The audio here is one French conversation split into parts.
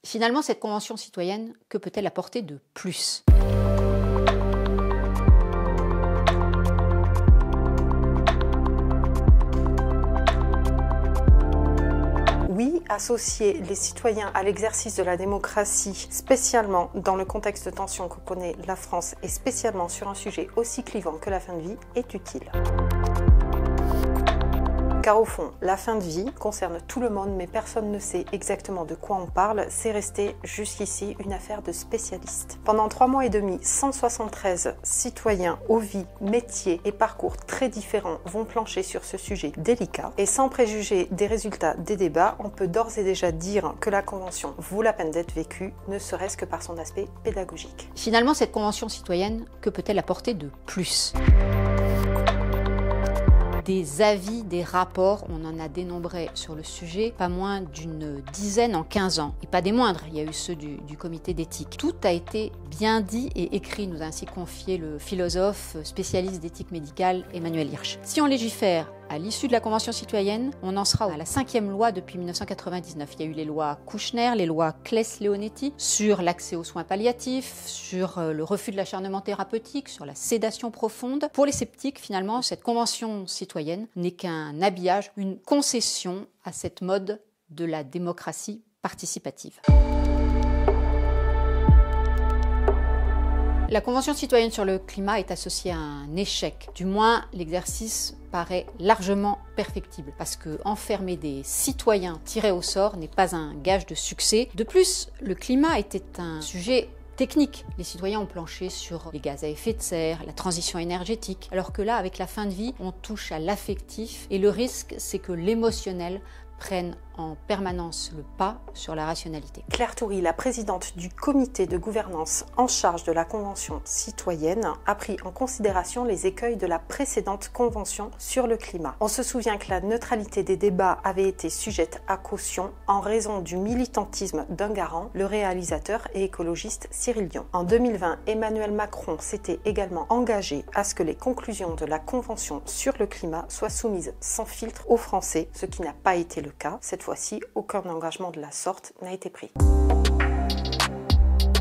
Finalement, cette convention citoyenne, que peut-elle apporter de plus ? Oui, associer les citoyens à l'exercice de la démocratie, spécialement dans le contexte de tension que connaît la France et spécialement sur un sujet aussi clivant que la fin de vie, est utile. Car au fond, la fin de vie concerne tout le monde, mais personne ne sait exactement de quoi on parle. C'est resté jusqu'ici une affaire de spécialistes. Pendant 3 mois et demi, 173 citoyens aux vies, métiers et parcours très différents vont plancher sur ce sujet délicat. Et sans préjuger des résultats des débats, on peut d'ores et déjà dire que la Convention vaut la peine d'être vécue, ne serait-ce que par son aspect pédagogique. Finalement, cette convention citoyenne, que peut-elle apporter de plus ? Des avis, des rapports, on en a dénombré sur le sujet, pas moins d'une dizaine en 15 ans. Et pas des moindres, il y a eu ceux du comité d'éthique. Tout a été bien dit et écrit, nous a ainsi confié le philosophe spécialiste d'éthique médicale Emmanuel Hirsch. Si on légifère à l'issue de la Convention citoyenne, on en sera à la 5e loi depuis 1999. Il y a eu les lois Kouchner, les lois Claes-Leonetti sur l'accès aux soins palliatifs, sur le refus de l'acharnement thérapeutique, sur la sédation profonde. Pour les sceptiques, finalement, cette Convention citoyenne n'est qu'un habillage, une concession à cette mode de la démocratie participative. La Convention citoyenne sur le climat est associée à un échec. Du moins, l'exercice paraît largement perfectible, parce que enfermer des citoyens tirés au sort n'est pas un gage de succès. De plus, le climat était un sujet technique. Les citoyens ont planché sur les gaz à effet de serre, la transition énergétique, alors que là, avec la fin de vie, on touche à l'affectif, et le risque, c'est que l'émotionnel prennent en permanence le pas sur la rationalité. Claire Toury, la présidente du comité de gouvernance en charge de la Convention citoyenne, a pris en considération les écueils de la précédente Convention sur le climat. On se souvient que la neutralité des débats avait été sujette à caution en raison du militantisme d'un garant, le réalisateur et écologiste Cyril Dion. En 2020, Emmanuel Macron s'était également engagé à ce que les conclusions de la Convention sur le climat soient soumises sans filtre aux Français, ce qui n'a pas été le cas. Cette fois-ci, aucun engagement de la sorte n'a été pris.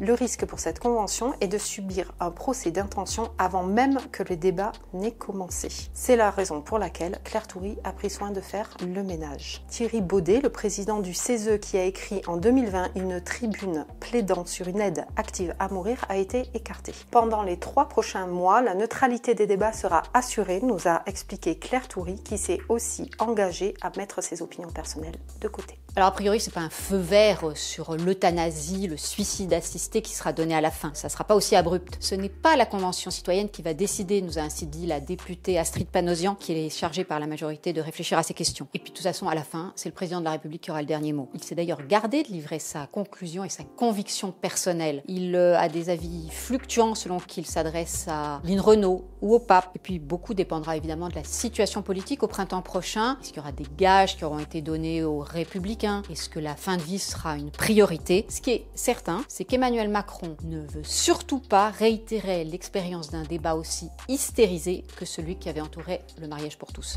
Le risque pour cette convention est de subir un procès d'intention avant même que le débat n'ait commencé. C'est la raison pour laquelle Claire Toury a pris soin de faire le ménage. Thierry Baudet, le président du CESE, qui a écrit en 2020 une tribune plaidant sur une aide active à mourir, a été écarté. Pendant les 3 prochains mois, la neutralité des débats sera assurée, nous a expliqué Claire Toury, qui s'est aussi engagée à mettre ses opinions personnelles de côté. Alors a priori, c'est pas un feu vert sur l'euthanasie, le suicide assisté qui sera donné à la fin. Ça sera pas aussi abrupt. Ce n'est pas la Convention citoyenne qui va décider, nous a ainsi dit la députée Astrid Panosyan, qui est chargée par la majorité de réfléchir à ces questions. Et puis de toute façon, à la fin, c'est le président de la République qui aura le dernier mot. Il s'est d'ailleurs gardé de livrer sa conclusion et sa conviction personnelle. Il a des avis fluctuants selon qu'il s'adresse à Lynn Renault ou au pape. Et puis beaucoup dépendra évidemment de la situation politique au printemps prochain. Est-ce qu'il y aura des gages qui auront été donnés aux républicains ? Est-ce que la fin de vie sera une priorité ? Ce qui est certain, c'est qu'Emmanuel Macron ne veut surtout pas réitérer l'expérience d'un débat aussi hystérisé que celui qui avait entouré le mariage pour tous.